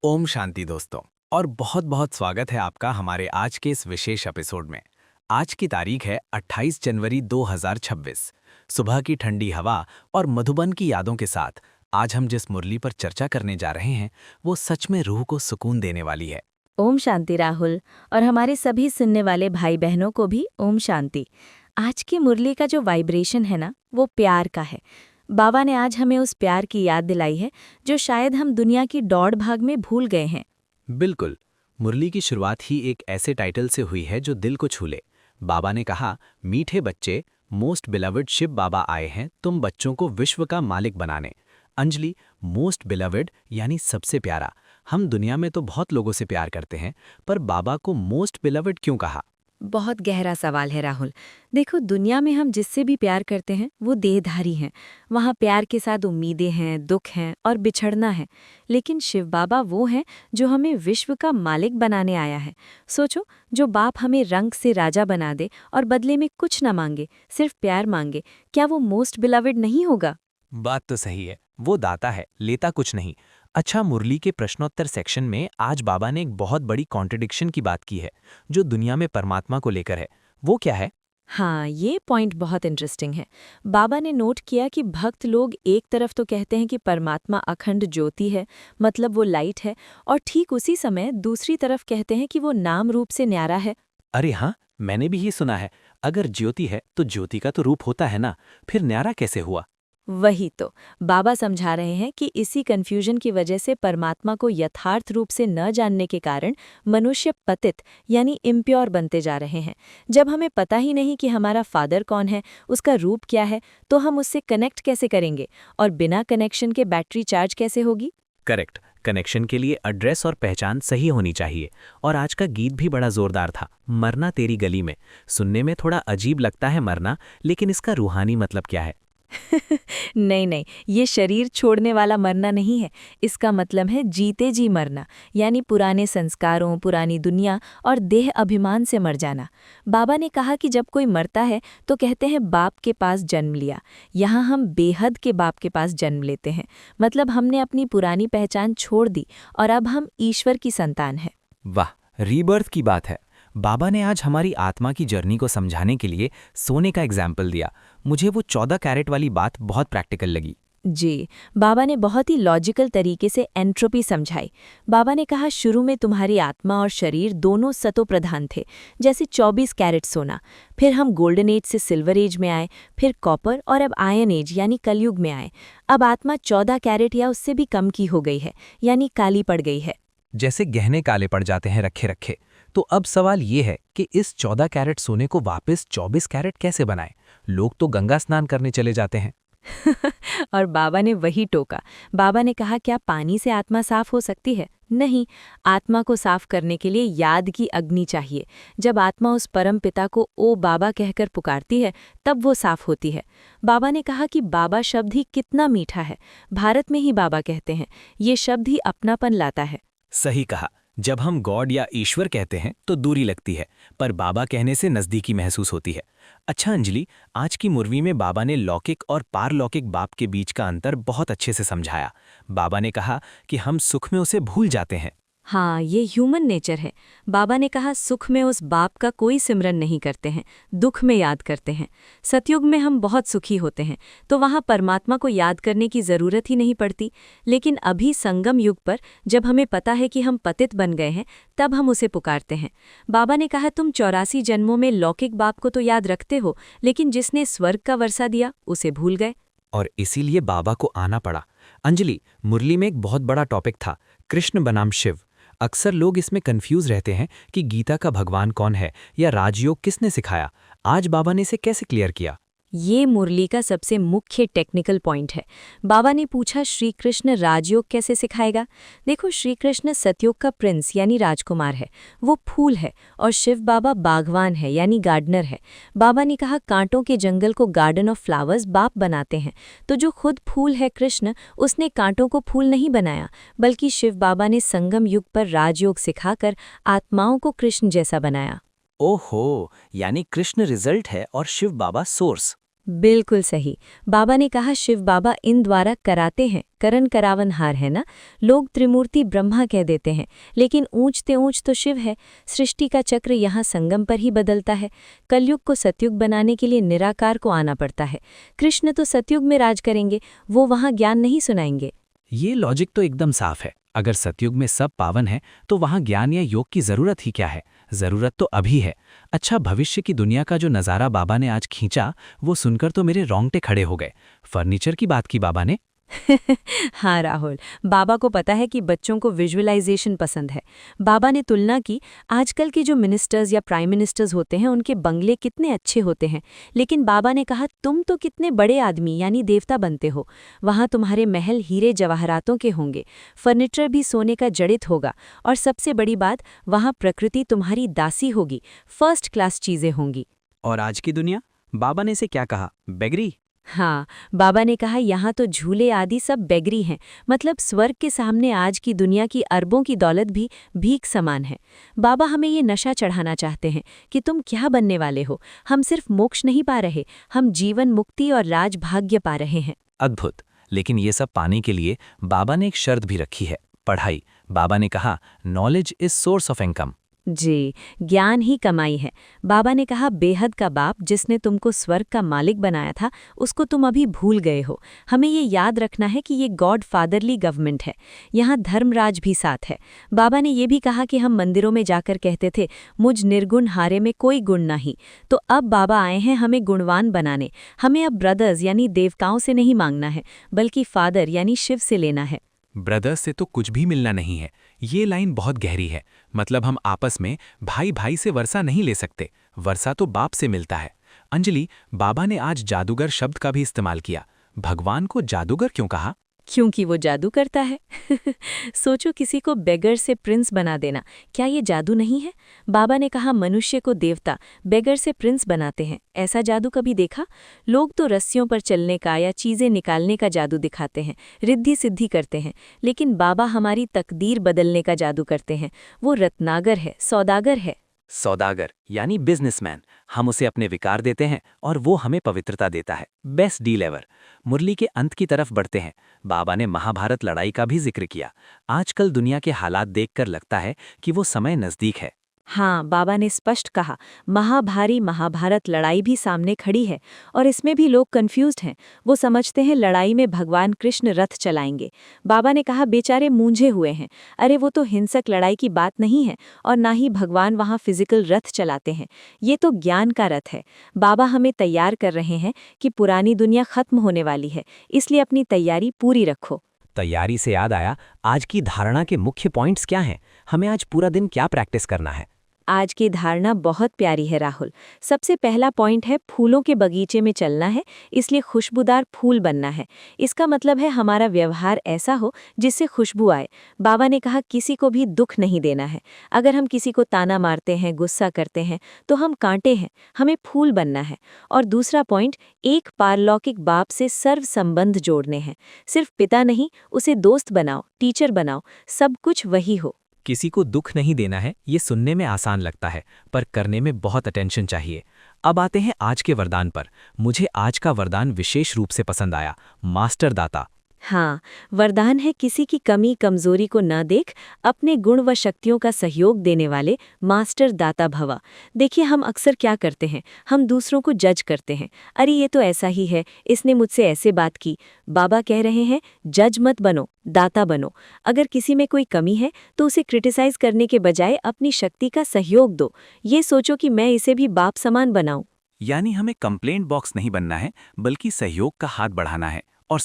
ओम शांति दोस्तों। और बहुत बहुत स्वागत है आपका हमारे आज के इस विशेष एपिसोड में। आज की तारीख है 28 जनवरी 2026। सुबह की ठंडी हवा और मधुबन की यादों के साथ आज हम जिस मुरली पर चर्चा करने जा रहे हैं वो सच में रूह को सुकून देने वाली है। ओम शांति राहुल, और हमारे सभी सुनने वाले भाई बहनों को भी ओम शांति। आज की मुरली का जो वाइब्रेशन है ना, वो प्यार का है। बाबा ने आज हमें उस प्यार की याद दिलाई है जो शायद हम दुनिया की दौड़ भाग में भूल गए हैं। बिल्कुल। मुरली की शुरुआत ही एक ऐसे टाइटल से हुई है जो दिल को छू ले। बाबा ने कहा, मीठे बच्चे, मोस्ट बिलवड शिव बाबा आए हैं तुम बच्चों को विश्व का मालिक बनाने। अंजलि, मोस्ट बिलवड यानी सबसे प्यारा। हम दुनिया में तो बहुत लोगों से प्यार करते हैं, पर बाबा को मोस्ट बिलवड क्यों कहा? बहुत गहरा सवाल है राहुल। देखो, दुनिया में हम जिससे भी प्यार करते हैं वो देहधारी हैं। वहाँ प्यार के साथ उम्मीदें हैं, दुख हैं और बिछड़ना है। लेकिन शिव बाबा वो हैं जो हमें विश्व का मालिक बनाने आया है। सोचो, जो बाप हमें रंग से राजा बना दे और बदले में कुछ न मांगे, सिर्फ प्यार मांगे, क्या वो मोस्ट बिलवड नहीं होगा? बात तो सही है, वो दाता है, लेता कुछ नहीं। अच्छा, मुरली के प्रश्नोत्तर सेक्शन में आज बाबा ने एक बहुत बड़ी कॉन्ट्रडिक्शन की बात की है जो दुनिया में परमात्मा को लेकर है। वो क्या है? हाँ, ये पॉइंट बहुत इंटरेस्टिंग है। बाबा ने नोट किया कि भक्त लोग एक तरफ तो कहते हैं कि परमात्मा अखंड ज्योति है, मतलब वो लाइट है, और ठीक उसी समय दूसरी तरफ कहते हैं कि वो नाम रूप से न्यारा है। अरे हाँ, मैंने भी ये सुना है। अगर ज्योति है तो ज्योति का तो रूप होता है ना, फिर न्यारा कैसे हुआ? वही तो बाबा समझा रहे हैं कि इसी कंफ्यूजन की वजह से परमात्मा को यथार्थ रूप से न जानने के कारण मनुष्य पतित यानी इम्प्योर बनते जा रहे हैं। जब हमें पता ही नहीं कि हमारा फादर कौन है, उसका रूप क्या है, तो हम उससे कनेक्ट कैसे करेंगे? और बिना कनेक्शन के बैटरी चार्ज कैसे होगी? करेक्ट। कनेक्शन के लिए एड्रेस और पहचान सही होनी चाहिए। और आज का गीत भी बड़ा जोरदार था, मरना तेरी गली में। सुनने में थोड़ा अजीब लगता है मरना, लेकिन इसका रूहानी मतलब क्या है? नहीं नहीं, ये शरीर छोड़ने वाला मरना नहीं है। इसका मतलब है जीते जी मरना, यानी पुराने संस्कारों, पुरानी दुनिया और देह अभिमान से मर जाना। बाबा ने कहा कि जब कोई मरता है तो कहते हैं बाप के पास जन्म लिया। यहाँ हम बेहद के बाप के पास जन्म लेते हैं, मतलब हमने अपनी पुरानी पहचान छोड़ दी और अब हम ईश्वर की संतान हैं। वाह, रीबर्थ की बात है। बाबा ने आज हमारी आत्मा की जर्नी को समझाने के लिए सोने का एग्जाम्पल दिया। मुझे वो 14 कैरेट वाली बात बहुत प्रैक्टिकल लगी। जी, बाबा ने बहुत ही लॉजिकल तरीके से एंट्रोपी समझाई। बाबा ने कहा, शुरू में तुम्हारी आत्मा और शरीर दोनों सतो प्रधान थे, जैसे 24 कैरेट सोना। फिर हम गोल्डन एज से सिल्वर एज में आए, फिर कॉपर, और अब आयन एज यानी कलयुग में आए। अब आत्मा 14 कैरेट या उससे भी कम की हो गई है, यानी काली पड़ गई है। जैसे गहने काले पड़ जाते हैं रखे रखे। तो अब सवाल ये है कि इस 14 कैरेट सोने को वापस 24 कैरेट कैसे बनाएं? लोग तो गंगा स्नान करने चले जाते हैं। और बाबा ने वही टोका। बाबा ने कहा, क्या पानी से आत्मा साफ हो सकती है? नहीं, आत्मा को साफ करने के लिए याद की अग्नि चाहिए। जब आत्मा उस परम पिता को ओ बाबा कहकर पुकारती है, तब वो साफ होती है। बाबा ने कहा कि बाबा शब्द ही कितना मीठा है। भारत में ही बाबा कहते हैं, ये शब्द ही अपनापन लाता है। सही कहा। जब हम गॉड या ईश्वर कहते हैं तो दूरी लगती है, पर बाबा कहने से नज़दीकी महसूस होती है। अच्छा अंजलि, आज की मुरवी में बाबा ने लौकिक और पारलौकिक बाप के बीच का अंतर बहुत अच्छे से समझाया। बाबा ने कहा कि हम सुख में उसे भूल जाते हैं। हाँ, ये ह्यूमन नेचर है। बाबा ने कहा, सुख में उस बाप का कोई सिमरन नहीं करते हैं, दुख में याद करते हैं। सतयुग में हम बहुत सुखी होते हैं, तो वहाँ परमात्मा को याद करने की ज़रूरत ही नहीं पड़ती। लेकिन अभी संगम युग पर, जब हमें पता है कि हम पतित बन गए हैं, तब हम उसे पुकारते हैं। बाबा ने कहा, तुम 84 जन्मों में लौकिक बाप को तो याद रखते हो, लेकिन जिसने स्वर्ग का वर्षा दिया उसे भूल गए। और इसीलिए बाबा को आना पड़ा। अंजलि, मुरली में एक बहुत बड़ा टॉपिक था, कृष्ण बनाम शिव। अक्सर लोग इसमें कंफ्यूज रहते हैं कि गीता का भगवान कौन है या राजयोग किसने सिखाया। आज बाबा ने इसे कैसे क्लियर किया? ये मुरली का सबसे मुख्य टेक्निकल पॉइंट है। बाबा ने पूछा, श्री कृष्ण राजयोग कैसे सिखाएगा? देखो, श्री कृष्ण सतयुग का प्रिंस यानी राजकुमार है, वो फूल है, और शिव बाबा बागवान है यानी गार्डनर है। बाबा ने कहा, कांटों के जंगल को गार्डन ऑफ फ्लावर्स बाप बनाते हैं, तो जो खुद फूल है कृष्ण, उसने कांटों को फूल नहीं बनाया, बल्कि शिव बाबा ने संगम युग पर राजयोग सिखाकर आत्माओं को कृष्ण जैसा बनाया। ओहो, यानी कृष्ण रिजल्ट है और शिव बाबा सोर्स। बिल्कुल सही। बाबा ने कहा शिव बाबा इन द्वारा कराते हैं, करन करावनहार है ना। लोग त्रिमूर्ति ब्रह्मा कह देते हैं, लेकिन ऊंचते ऊंच तो शिव है। सृष्टि का चक्र यहाँ संगम पर ही बदलता है। कलयुग को सतयुग बनाने के लिए निराकार को आना पड़ता है। कृष्ण तो सतयुग में राज करेंगे, वो वहाँ ज्ञान नहीं सुनाएंगे। ये लॉजिक तो एकदम साफ है। अगर सतयुग में सब पावन है तो वहाँ ज्ञान या योग की जरूरत ही क्या है? जरूरत तो अभी है। अच्छा, भविष्य की दुनिया का जो नज़ारा बाबा ने आज खींचा, वो सुनकर तो मेरे रोंगटे खड़े हो गए। फर्नीचर की बात की बाबा ने। हाँ राहुल, बाबा को पता है कि बच्चों को विजुअलाइजेशन पसंद है। बाबा ने तुलना की, आजकल के जो मिनिस्टर्स या प्राइम मिनिस्टर्स होते हैं उनके बंगले कितने अच्छे होते हैं, लेकिन बाबा ने कहा तुम तो कितने बड़े आदमी यानी देवता बनते हो। वहाँ तुम्हारे महल हीरे जवाहरातों के होंगे, फर्नीचर भी सोने का जड़ित होगा, और सबसे बड़ी बात, वहाँ प्रकृति तुम्हारी दासी होगी, फर्स्ट क्लास चीज़ें होंगी। और आज की दुनिया? बाबा ने इसे क्या कहा? बेगरी? हाँ, बाबा ने कहा यहाँ तो झूले आदि सब बेगरी हैं, मतलब स्वर्ग के सामने आज की दुनिया की अरबों की दौलत भी भीख समान है। बाबा हमें ये नशा चढ़ाना चाहते हैं कि तुम क्या बनने वाले हो। हम सिर्फ मोक्ष नहीं पा रहे, हम जीवन मुक्ति और राजभाग्य पा रहे हैं। अद्भुत। लेकिन ये सब पाने के लिए बाबा ने एक शर्त भी रखी है, पढ़ाई। बाबा ने कहा knowledge is source of income. जी, ज्ञान ही कमाई है। बाबा ने कहा बेहद का बाप जिसने तुमको स्वर्ग का मालिक बनाया था, उसको तुम अभी भूल गए हो। हमें ये याद रखना है कि ये गॉड फादरली गवर्नमेंट है, यहाँ धर्मराज भी साथ है। बाबा ने ये भी कहा कि हम मंदिरों में जाकर कहते थे मुझ निर्गुण हारे में कोई गुण नहीं, तो अब बाबा आए हैं हमें गुणवान बनाने। हमें अब ब्रदर्स यानी देवताओं से नहीं मांगना है, बल्कि फादर यानी शिव से लेना है। ब्रदर्स से तो कुछ भी मिलना नहीं है। ये लाइन बहुत गहरी है। मतलब हम आपस में भाई भाई से वर्षा नहीं ले सकते, वर्षा तो बाप से मिलता है। अंजलि, बाबा ने आज जादूगर शब्द का भी इस्तेमाल किया। भगवान को जादूगर क्यों कहा? क्योंकि वो जादू करता है। सोचो, किसी को बेगर से प्रिंस बना देना, क्या ये जादू नहीं है? बाबा ने कहा मनुष्य को देवता, बेगर से प्रिंस बनाते हैं। ऐसा जादू कभी देखा? लोग तो रस्सियों पर चलने का या चीज़ें निकालने का जादू दिखाते हैं, रिद्धि सिद्धि करते हैं, लेकिन बाबा हमारी तकदीर बदलने का जादू करते हैं। वो रत्नागर है, सौदागर है। सौदागर यानी बिजनेसमैन। हम उसे अपने विकार देते हैं और वो हमें पवित्रता देता है। Best deal ever. मुरली के अंत की तरफ बढ़ते हैं। बाबा ने महाभारत लड़ाई का भी जिक्र किया। आजकल दुनिया के हालात देखकर लगता है कि वो समय नज़दीक है। हाँ, बाबा ने स्पष्ट कहा महाभारी महाभारत लड़ाई भी सामने खड़ी है, और इसमें भी लोग कंफ्यूज्ड हैं। वो समझते हैं लड़ाई में भगवान कृष्ण रथ चलाएंगे। बाबा ने कहा बेचारे मूंझे हुए हैं। अरे वो तो हिंसक लड़ाई की बात नहीं है, और ना ही भगवान वहाँ फिजिकल रथ चलाते हैं। ये तो ज्ञान का रथ है। बाबा हमें तैयार कर रहे हैं कि पुरानी दुनिया खत्म होने वाली है, इसलिए अपनी तैयारी पूरी रखो। तैयारी से याद आया, आज की धारणा के मुख्य पॉइंट्स क्या हैं? हमें आज पूरा दिन क्या प्रैक्टिस करना है? आज की धारणा बहुत प्यारी है राहुल। सबसे पहला पॉइंट है फूलों के बगीचे में चलना है, इसलिए खुशबूदार फूल बनना है। इसका मतलब है हमारा व्यवहार ऐसा हो जिससे खुशबू आए। बाबा ने कहा किसी को भी दुख नहीं देना है। अगर हम किसी को ताना मारते हैं, गुस्सा करते हैं, तो हम कांटे हैं, हमें फूल बनना है। और दूसरा पॉइंट, एक पारलौकिक बाप से सर्व संबंध जोड़ने हैं। सिर्फ पिता नहीं, उसे दोस्त बनाओ, टीचर बनाओ, सब कुछ वही हो। किसी को दुख नहीं देना है, ये सुनने में आसान लगता है, पर करने में बहुत अटेंशन चाहिए। अब आते हैं आज के वरदान पर। मुझे आज का वरदान विशेष रूप से पसंद आया, मास्टर दाता। हाँ, वरदान है किसी की कमी कमजोरी को न देख अपने गुण व शक्तियों का सहयोग देने वाले मास्टर दाता भवा। देखिए, हम अक्सर क्या करते हैं, हम दूसरों को जज करते हैं। अरे ये तो ऐसा ही है, इसने मुझसे ऐसे बात की। बाबा कह रहे हैं जज मत बनो, दाता बनो। अगर किसी में कोई कमी है तो उसे क्रिटिसाइज करने के बजाय अपनी शक्ति का सहयोग दो। ये सोचो कि मैं इसे भी बाप समान बनाऊं। यानी हमें कंप्लेंट बॉक्स नहीं बनना है, बल्कि सहयोग का हाथ बढ़ाना है। और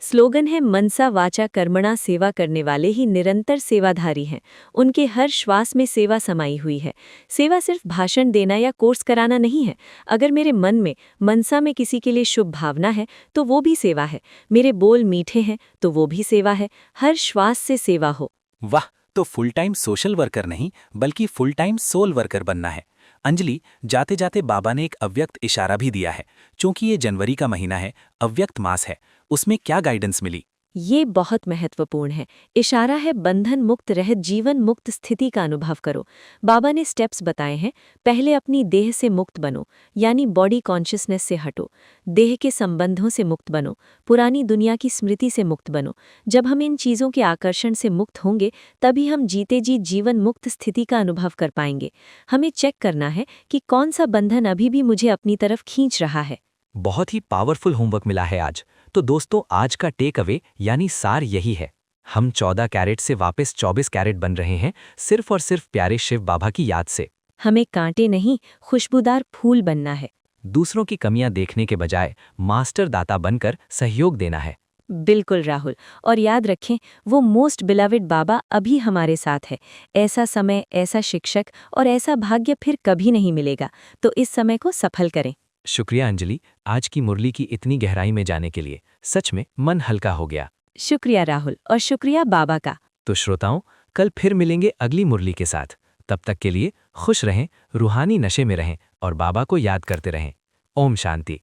स्लोगन है मनसा वाचा कर्मणा, सेवा करने वाले ही निरंतर सेवाधारी हैं। उनके हर श्वास में सेवा समाई हुई है। सेवा सिर्फ भाषण देना या कोर्स कराना नहीं है। अगर मेरे मन में, मनसा में किसी के लिए शुभ भावना है तो वो भी सेवा है। मेरे बोल मीठे हैं तो वो भी सेवा है। हर श्वास से सेवा हो। वाह, तो फुल टाइम सोशल वर्कर नहीं, बल्कि फुल टाइम सोल वर्कर बनना है। अंजलि, जाते जाते बाबा ने एक अव्यक्त इशारा भी दिया है। चूंकि ये जनवरी का महीना है, अव्यक्त मास है, उसमें क्या गाइडेंस मिली? ये बहुत महत्वपूर्ण है। इशारा है बंधन मुक्त रहित जीवन मुक्त स्थिति का अनुभव करो। बाबा ने स्टेप्स बताए हैं। पहले अपनी देह से मुक्त बनो, यानी बॉडी कॉन्शियसनेस से हटो। देह के संबंधों से मुक्त बनो, पुरानी दुनिया की स्मृति से मुक्त बनो। जब हम इन चीज़ों के आकर्षण से मुक्त होंगे, तभी हम जीते जी जीवन मुक्त स्थिति का अनुभव कर पाएंगे। हमें चेक करना है कि कौन सा बंधन अभी भी मुझे अपनी तरफ खींच रहा है। बहुत ही पावरफुल होमवर्क मिला है आज। तो दोस्तों, आज का टेक अवे यानी सार यही है, हम 14 कैरेट से वापस 24 कैरेट बन रहे हैं, सिर्फ और सिर्फ प्यारे शिव बाबा की याद से। हमें कांटे नहीं, खुशबूदार फूल बनना है। दूसरों की कमियां देखने के बजाय मास्टर दाता बनकर सहयोग देना है। बिल्कुल राहुल, और याद रखें, वो मोस्ट बिलवेड बाबा अभी हमारे साथ है। ऐसा समय, ऐसा शिक्षक और ऐसा भाग्य फिर कभी नहीं मिलेगा। तो इस समय को सफल करें। शुक्रिया अंजलि, आज की मुरली की इतनी गहराई में जाने के लिए। सच में मन हल्का हो गया। शुक्रिया राहुल, और शुक्रिया बाबा का। तो श्रोताओं, कल फिर मिलेंगे अगली मुरली के साथ। तब तक के लिए खुश रहें, रूहानी नशे में रहें और बाबा को याद करते रहें। ओम शांति।